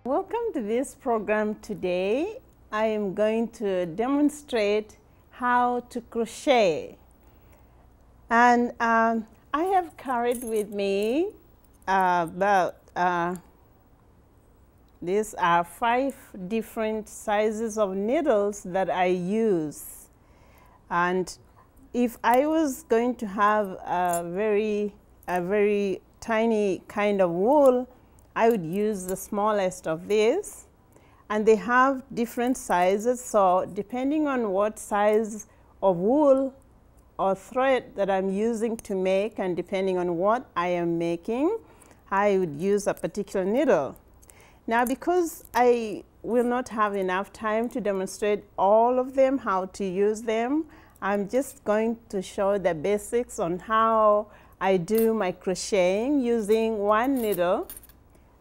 Welcome to this program today. I am going to demonstrate how to crochet. And I have carried with me these are 5 different sizes of needles that I use. And if I was going to have a very tiny kind of wool, I would use the smallest of these, and they have different sizes. So depending on what size of wool or thread that I'm using to make, and depending on what I am making, I would use a particular needle. Now, because I will not have enough time to demonstrate all of them, how to use them, I'm just going to show the basics on how I do my crocheting using one needle.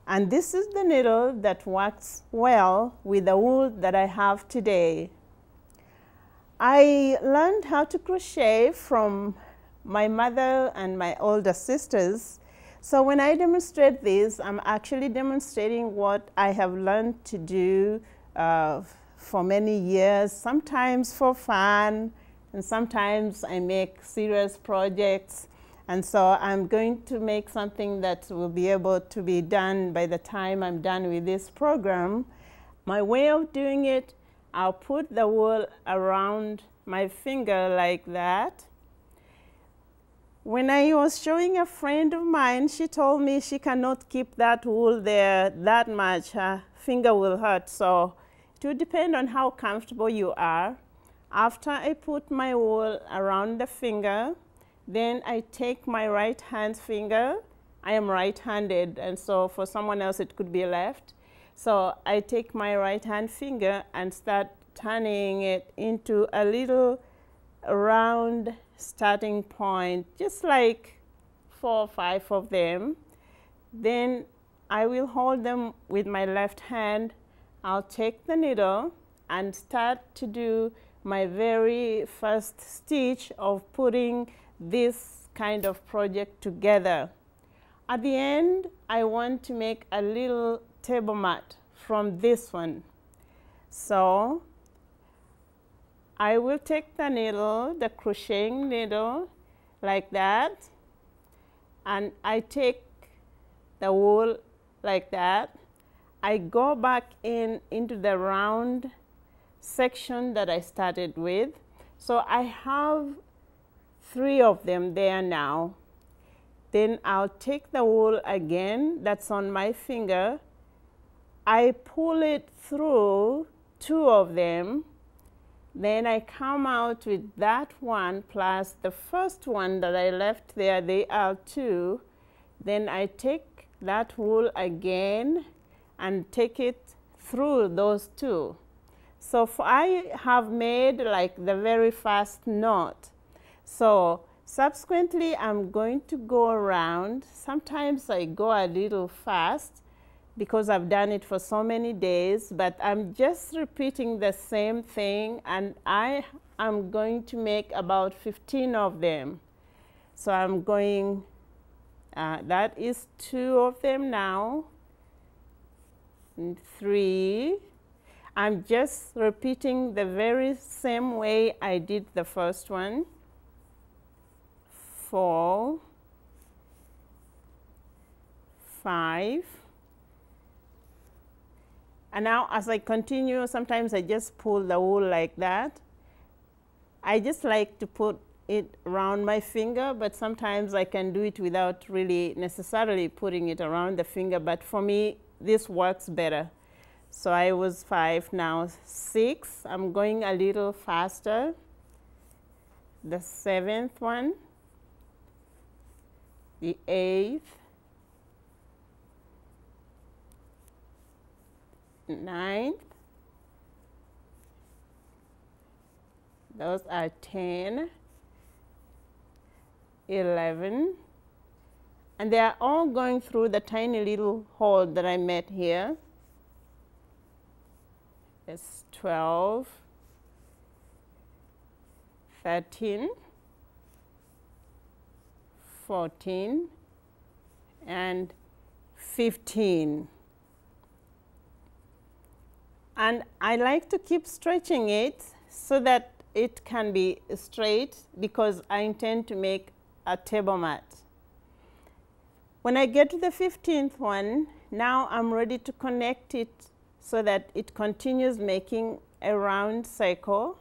And this is the needle that works well with the wool that I have today. I learned how to crochet from my mother and my older sisters. So when I demonstrate this, I'm actually demonstrating what I have learned to do for many years, sometimes for fun, and sometimes I make serious projects. And so I'm going to make something that will be able to be done by the time I'm done with this program. My way of doing it, I'll put the wool around my finger like that. When I was showing a friend of mine, she told me she cannot keep that wool there that much. Her finger will hurt. So it will depend on how comfortable you are. After I put my wool around the finger, then I take my right hand finger. I am right-handed, and so for someone else it could be left. So I take my right hand finger and start turning it into a little round starting point, just like 4 or 5 of them. Then I will hold them with my left hand. I'll take the needle and start to do my very first stitch of putting this kind of project together. At the end, I want to make a little table mat from this one. So I will take the needle, the crocheting needle, like that, and I take the wool like that. I go back into the round section that I started with. So I have 3 of them there now. Then I'll take the wool again that's on my finger. I pull it through 2 of them. Then I come out with that one plus the first one that I left there. They are 2. Then I take that wool again and take it through those 2. So I have made like the very first knot. So subsequently, I'm going to go around. Sometimes I go a little fast because I've done it for so many days, but I'm just repeating the same thing, and I am going to make about 15 of them. So I'm going, that is 2 of them now, and 3. I'm just repeating the very same way I did the first one. 4, 5. And now as I continue, sometimes I just pull the wool like that. I just like to put it around my finger, but sometimes I can do it without really necessarily putting it around the finger. But for me, this works better. So I was 5, now 6. I'm going a little faster. The 7th one. The 8th, 9th, those are 10, 11, and they are all going through the tiny little hole that I made here. It's 12, 13, 14, and 15. And I like to keep stretching it so that it can be straight, because I intend to make a table mat. When I get to the 15th one, now I'm ready to connect it so that it continues making a round circle.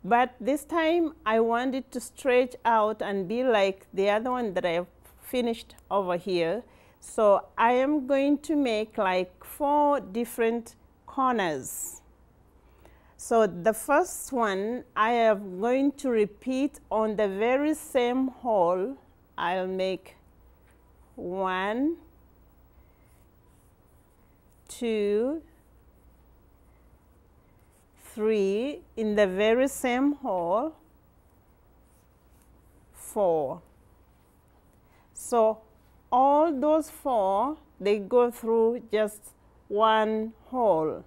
But this time I want it to stretch out and be like the other one that I have finished over here. So I am going to make like 4 different corners. So the first one I am going to repeat on the very same hole. I'll make 1, 2, 3 in the very same hole, 4. So all those 4, they go through just one hole.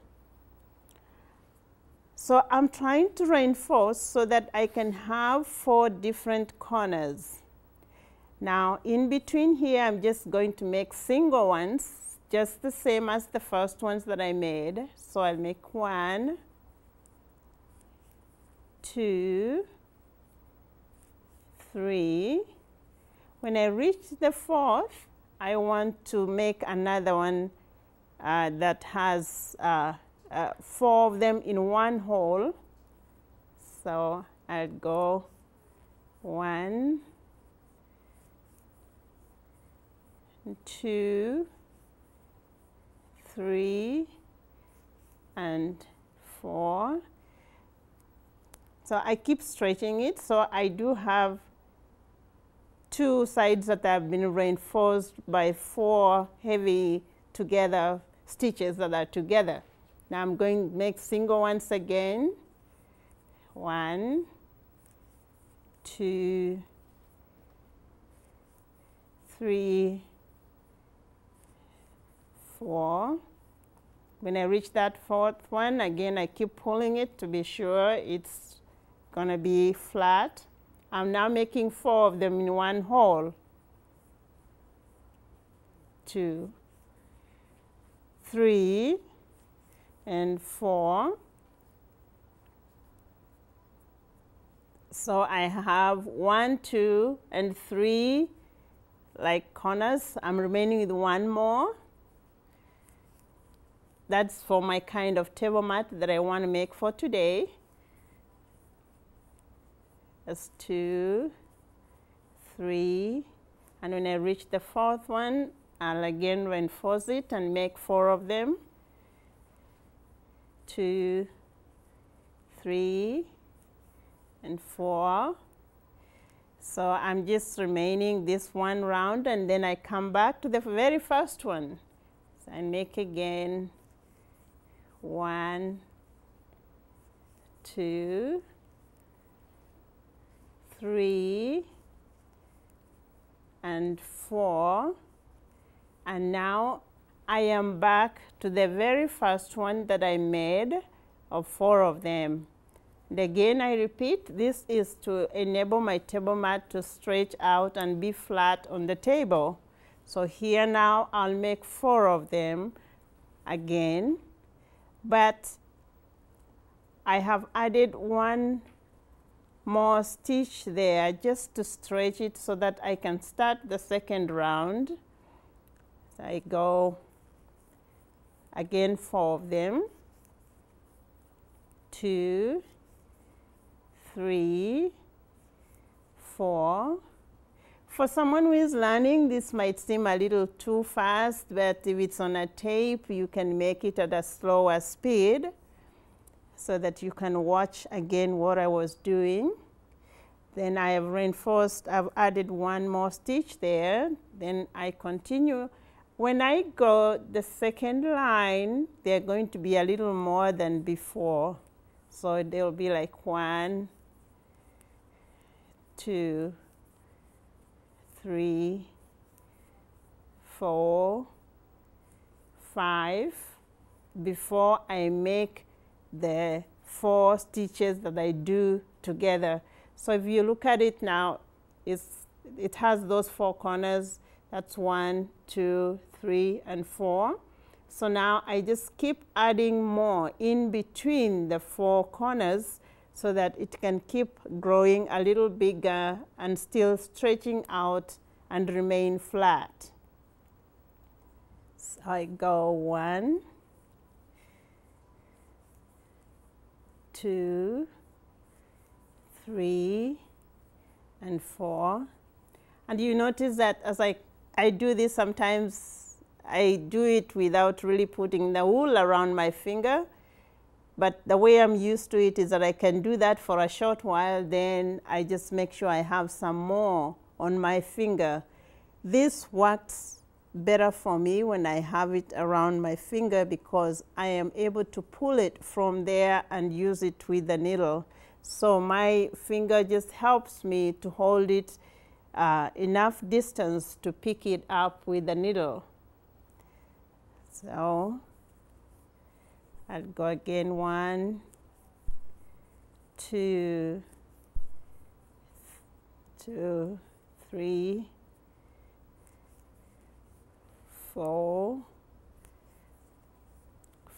So I'm trying to reinforce so that I can have 4 different corners. Now in between here, I'm just going to make single ones, just the same as the first ones that I made. So I'll make 1, 2, 3. When I reach the 4th, I want to make another one that has 4 of them in one hole. So I'll go 1, 2, 3, and 4. So I keep stretching it. So I do have 2 sides that have been reinforced by 4 heavy together stitches that are together. Now I'm going to make single ones again. 1, 2, 3, 4. When I reach that 4th one, again I keep pulling it to be sure it's going to be flat. I'm now making 4 of them in one hole. 2, 3, and 4. So I have 1, 2, and 3 like corners. I'm remaining with 1 more. That's for my kind of table mat that I want to make for today. That's 2, 3, and when I reach the 4th one, I'll again reinforce it and make 4 of them. 2, 3, and 4. So I'm just remaining this one round, and then I come back to the very first one. So I make again 1, 2, 3, and 4. And now I am back to the very first one that I made of 4 of them. And again, I repeat, this is to enable my table mat to stretch out and be flat on the table. So here now I'll make 4 of them again, but I have added 1 more stitch there just to stretch it so that I can start the second round. So I go again 4 of them, 2, 3, 4. For someone who is learning, this might seem a little too fast, but if it's on a tape, you can make it at a slower speed so that you can watch again what I was doing. Then I have reinforced, I've added 1 more stitch there. Then I continue. When I go the second line, they're going to be a little more than before. So they'll be like 1, 2, 3, 4, 5, before I make the 4 stitches that I do together. So if you look at it now, it's it has those 4 corners. That's 1, 2, 3, and 4. So now I just keep adding more in between the 4 corners so that it can keep growing a little bigger and still stretching out and remain flat. So I go 1, 2, 3, and 4. And you notice that as I do this, sometimes I do it without really putting the wool around my finger. But the way I'm used to it is that I can do that for a short while, then I just make sure I have some more on my finger. This works better for me when I have it around my finger because I am able to pull it from there and use it with the needle. So my finger just helps me to hold it enough distance to pick it up with the needle. So I'll go again, 1, 2, 3, 4,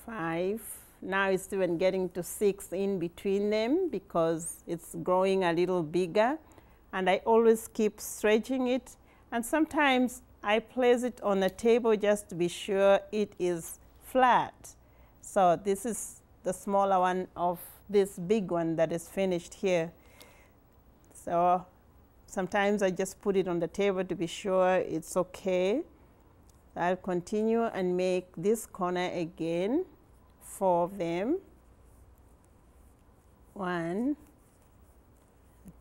5. Now it's even getting to 6 in between them because it's growing a little bigger. And I always keep stretching it. And sometimes I place it on the table just to be sure it is flat. So this is the smaller one of this big one that is finished here. So sometimes I just put it on the table to be sure it's okay. I'll continue and make this corner again, 4 of them. 1,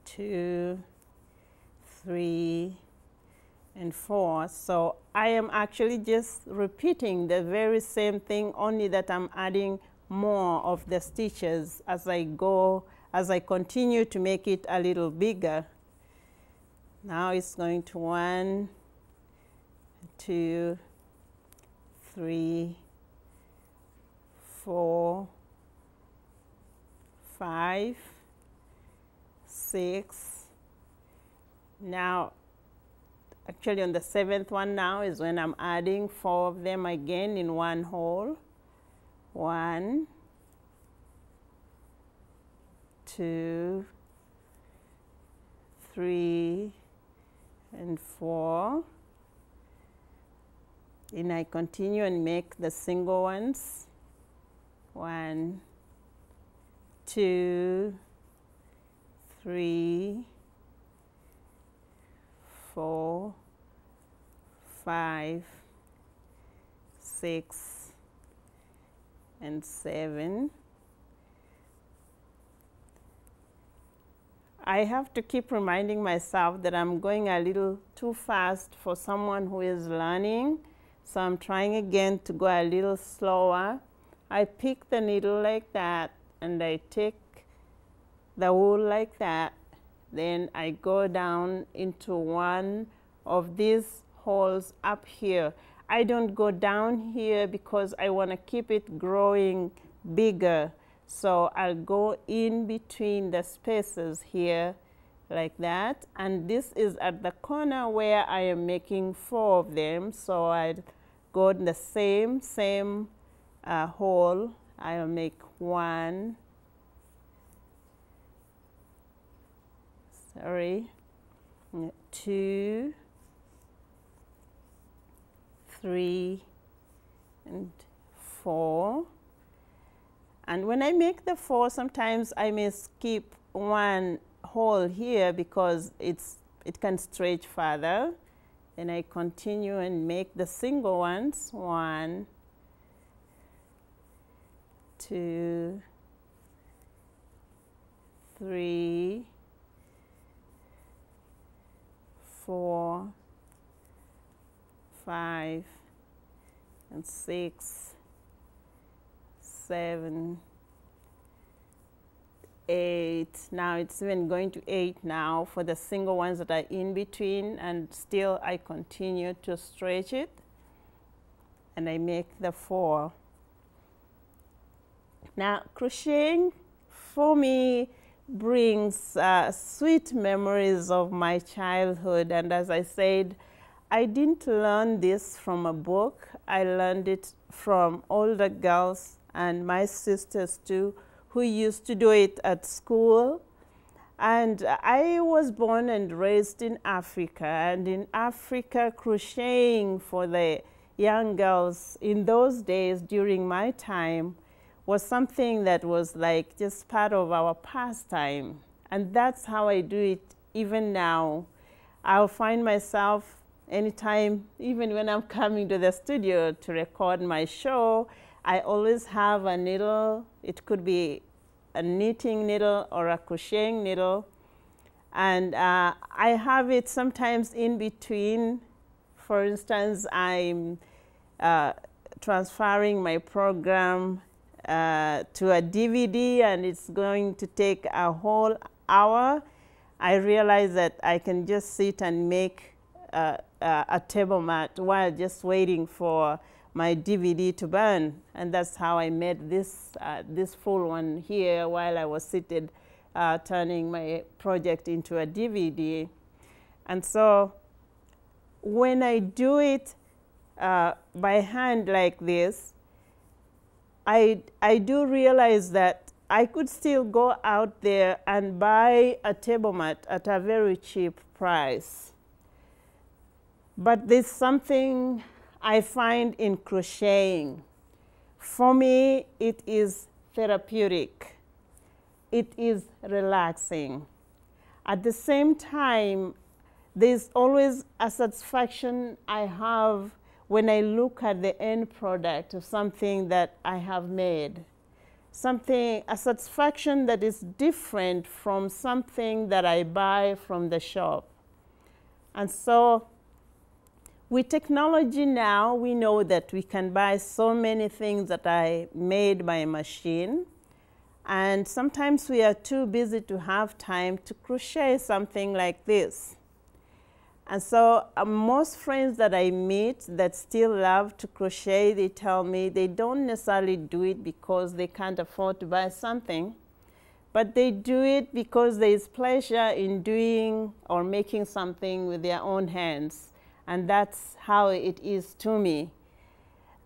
2, 3, and 4. So I am actually just repeating the very same thing, only that I'm adding more of the stitches as I go, as I continue to make it a little bigger. Now it's going to 1, 2, 3, 4, 5, 6. Now, actually on the 7th one now is when I'm adding 4 of them again in one hole. 1, 2, 3, and 4. And I continue and make the single ones. 1, 2, 3, 4, 5, 6, and 7. I have to keep reminding myself that I'm going a little too fast for someone who is learning. So I'm trying again to go a little slower. I pick the needle like that and I take the wool like that. Then I go down into one of these holes up here. I don't go down here because I want to keep it growing bigger. So I'll go in between the spaces here like that. And this is at the corner where I am making 4 of them. So I'd go in the same hole. I'll make 1, 2, 3, and 4. And when I make the 4, sometimes I may skip one hole here because it can stretch further. Then I continue and make the single ones. 1, 2, 3, 4, 5, and 6, 7, 8. Now it's even going to 8 now for the single ones that are in between, and still I continue to stretch it and I make the 4. Now crocheting for me, brings sweet memories of my childhood. And as I said, I didn't learn this from a book. I learned it from older girls and my sisters too, who used to do it at school. And I was born and raised in Africa, and in Africa, crocheting for the young girls in those days during my time was something that was like just part of our pastime. And that's how I do it even now. I'll find myself anytime, even when I'm coming to the studio to record my show, I always have a needle. It could be a knitting needle or a crocheting needle. And I have it sometimes in between. For instance, I'm transferring my program to a DVD, and it's going to take a whole hour. I realize that I can just sit and make a table mat while just waiting for my DVD to burn. And that's how I made this, this full one here while I was seated turning my project into a DVD. And so when I do it by hand like this, I do realize that I could still go out there and buy a table mat at a very cheap price. But there's something I find in crocheting. For me, it is therapeutic. It is relaxing. At the same time, there's always a satisfaction I have when I look at the end product of something that I have made. A satisfaction that is different from something that I buy from the shop. And so with technology now, we know that we can buy so many things that I made by machine. And sometimes we are too busy to have time to crochet something like this. And so most friends that I meet that still love to crochet, they tell me they don't necessarily do it because they can't afford to buy something, but they do it because there is pleasure in doing or making something with their own hands. And that's how it is to me.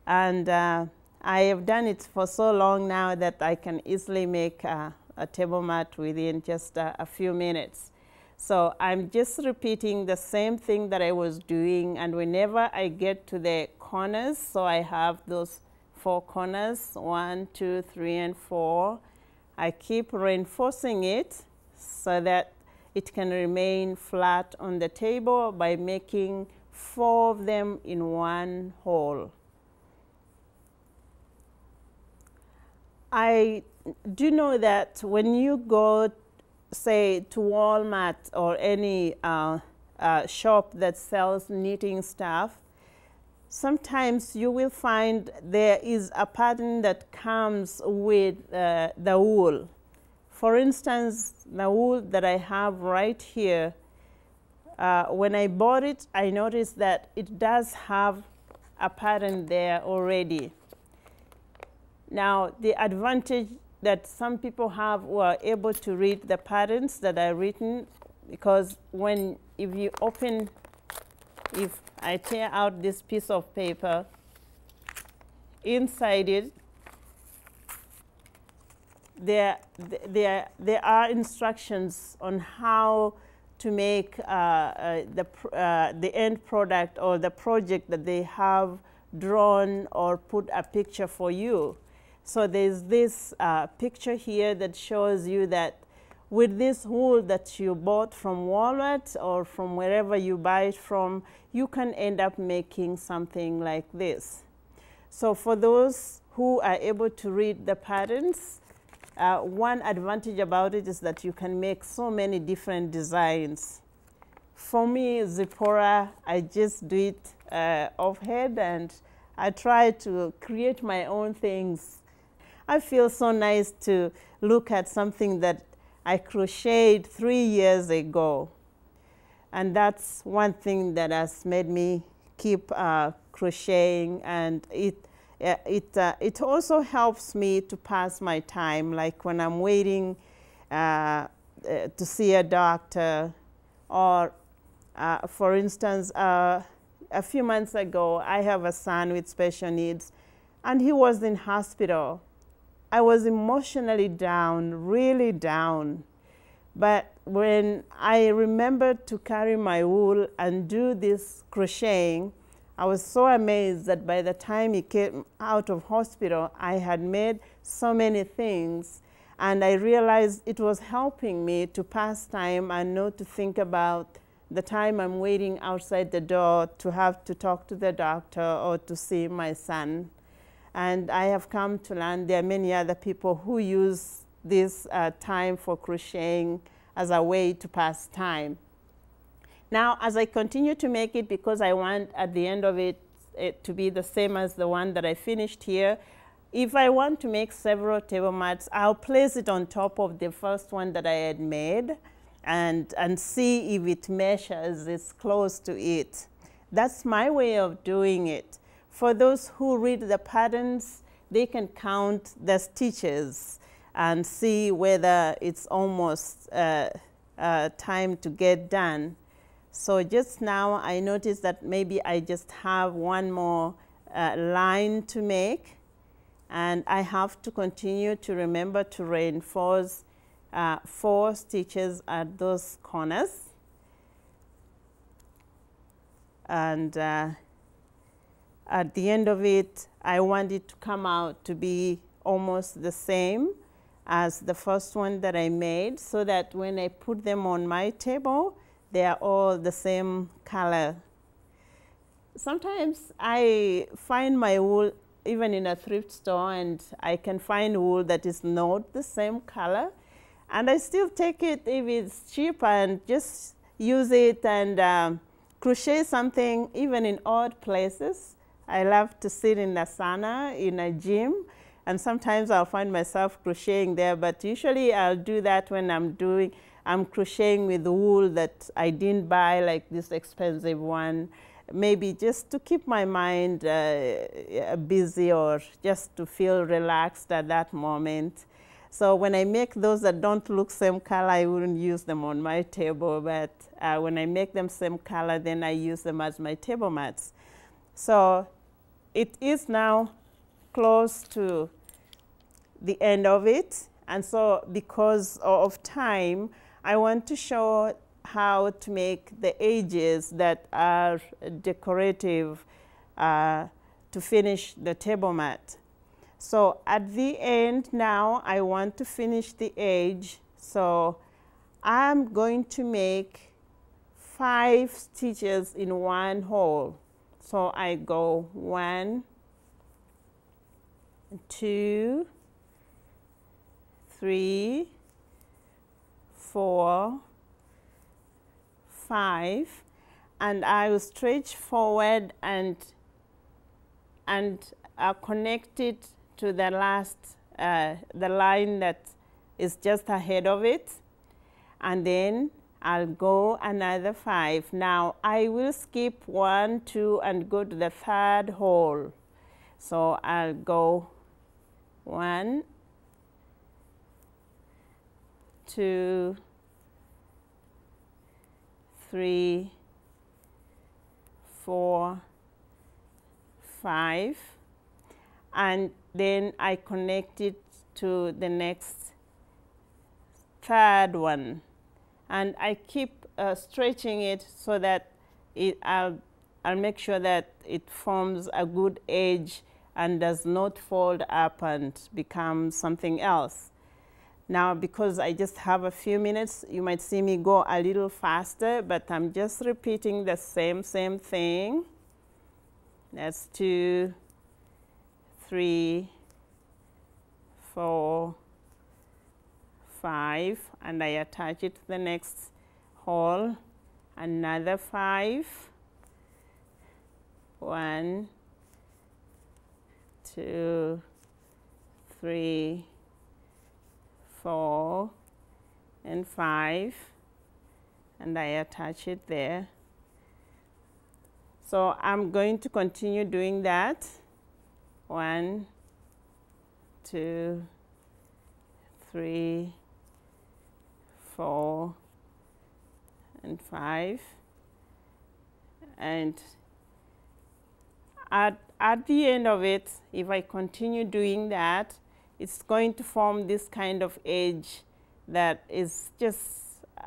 And I have done it for so long now that I can easily make a table mat within just a few minutes. So I'm just repeating the same thing that I was doing, and whenever I get to the corners, so I have those 4 corners, 1, 2, 3, and 4, I keep reinforcing it so that it can remain flat on the table by making 4 of them in one hole. I do know that when you go, say, to Walmart or any shop that sells knitting stuff, sometimes you will find there is a pattern that comes with the wool. For instance, the wool that I have right here, when I bought it, I noticed that it does have a pattern there already. Now, the advantage that some people have who are able to read the patterns that are written, because if I tear out this piece of paper, inside it, there are instructions on how to make the end product or the project that they have drawn or put a picture for you. So there's this picture here that shows you that with this wool that you bought from Walmart or from wherever you buy it from, you can end up making something like this. So for those who are able to read the patterns, one advantage about it is that you can make so many different designs. For me, Zipporah, I just do it offhand, and I try to create my own things. I feel so nice to look at something that I crocheted 3 years ago. And that's one thing that has made me keep crocheting, and it also helps me to pass my time. Like when I'm waiting to see a doctor, or for instance, a few months ago, I have a son with special needs, and he was in hospital. I was emotionally down, really down. But when I remembered to carry my wool and do this crocheting, I was so amazed that by the time he came out of hospital, I had made so many things, and I realized it was helping me to pass time and not to think about the time I'm waiting outside the door to have to talk to the doctor or to see my son. And I have come to learn there are many other people who use this time for crocheting as a way to pass time. Now, as I continue to make it, because I want at the end of it to be the same as the one that I finished here, if I want to make several table mats, I'll place it on top of the first one that I had made and see if it measures, it's close to it. That's my way of doing it. For those who read the patterns, they can count the stitches and see whether it's almost time to get done. So just now I noticed that maybe I just have one more line to make, and I have to continue to remember to reinforce 4 stitches at those corners. And at the end of it, I want it to come out to be almost the same as the first one that I made, so that when I put them on my table, they are all the same color. Sometimes I find my wool even in a thrift store, and I can find wool that is not the same color, and I still take it if it's cheap and just use it and crochet something even in odd places. I love to sit in the sauna in a gym, and sometimes I'll find myself crocheting there, but usually I'll do that when I'm crocheting with wool that I didn't buy, like this expensive one, maybe just to keep my mind busy or just to feel relaxed at that moment. So when I make those that don't look same color, I wouldn't use them on my table, but when I make them same color, then I use them as my table mats. So it is now close to the end of it, and so because of time, I want to show how to make the edges that are decorative to finish the table mat. So at the end now, I want to finish the edge, so I'm going to make 5 stitches in one hole. So I go 1, 2, 3, 4, 5, and I will stretch forward and connect it to the last, the line that is just ahead of it, and then I'll go another 5. Now I will skip 1, 2, and go to the 3rd hole. So I'll go 1, 2, 3, 4, 5, and then I connect it to the next 3rd one, and I keep stretching it so that I'll make sure that it forms a good edge and does not fold up and become something else. Now, because I just have a few minutes, you might see me go a little faster, but I'm just repeating the same thing. That's 2, 3, 4, 5, and I attach it to the next hole. Another 5. 1, 2, 3, 4, and 5, and I attach it there. So I'm going to continue doing that. 1, 2, 3, 4 and 5, and at the end of it, if I continue doing that, it's going to form this kind of edge that is just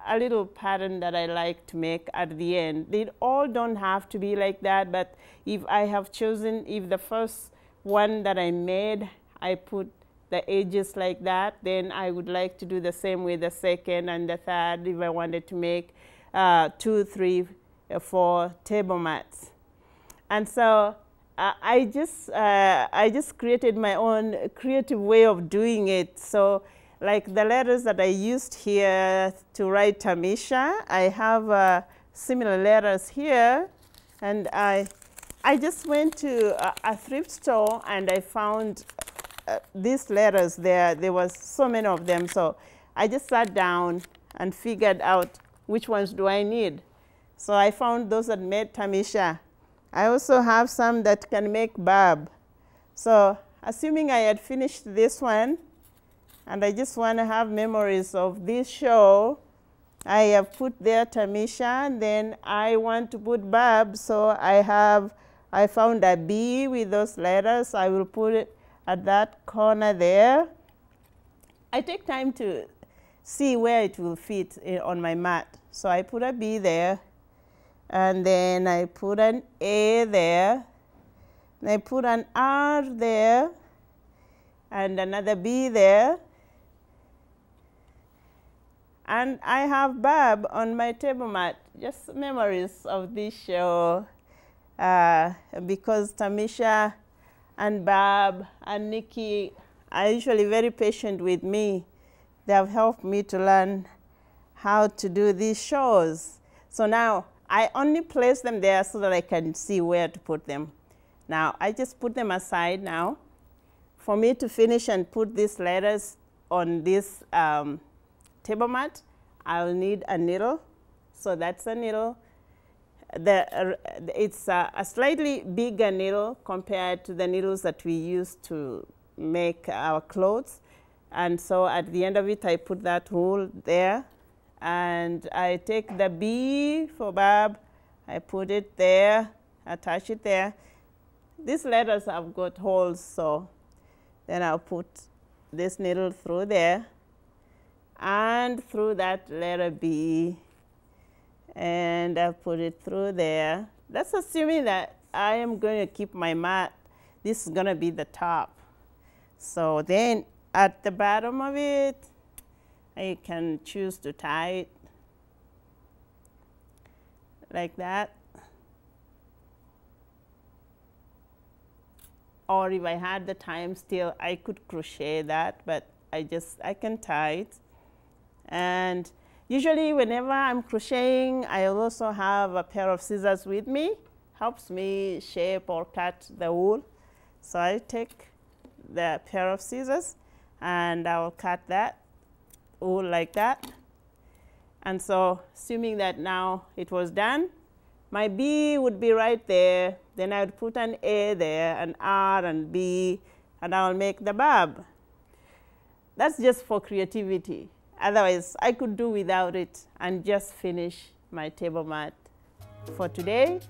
a little pattern that I like to make at the end. They all don't have to be like that, but if I have chosen, if the first one that I made, I put the edges like that, then I would like to do the same with the second and the third if I wanted to make 2, 3, 4 table mats. And so I just created my own creative way of doing it. So like the letters that I used here to write Tamisha, I have similar letters here, and I just went to a thrift store and I found these letters there. There was so many of them, so I just sat down and figured out which ones do I need. So I found those that made Tamisha. I also have some that can make Bob. So assuming I had finished this one, and I just want to have memories of this show, I have put there Tamisha, and then I want to put Bob, so I found a B with those letters. I will put it at that corner there. I take time to see where it will fit on my mat. So I put a B there, and then I put an A there, and I put an R there, and another B there. And I have Bob on my table mat, just memories of this show, because Tamisha and Bob and Nikki are usually very patient with me. They have helped me to learn how to do these shows. So now I only place them there so that I can see where to put them. Now I just put them aside now. For me to finish and put these letters on this table mat, I'll need a needle. So that's a needle. It's a slightly bigger needle compared to the needles that we use to make our clothes. And so at the end of it, I put that wool there. And I take the B for Bob, I put it there, attach it there. These letters have got holes, so then I'll put this needle through there and through that letter B, and I'll put it through there. That's assuming that I am going to keep my mat. This is going to be the top. So then at the bottom of it, I can choose to tie it like that. Or if I had the time still, I could crochet that, but I can tie it. And usually whenever I'm crocheting, I also have a pair of scissors with me. Helps me shape or cut the wool. So I take the pair of scissors and I'll cut that wool like that. And so assuming that now it was done, my B would be right there. Then I would put an A there, an R and B, and I'll make the Bob. That's just for creativity. Otherwise, I could do without it and just finish my table mat for today.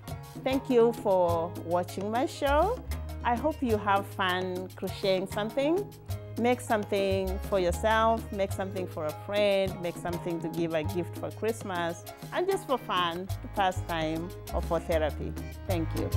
Thank you for watching my show. I hope you have fun crocheting something. Make something for yourself, make something for a friend, make something to give a gift for Christmas, and just for fun, to pass time or for therapy. Thank you.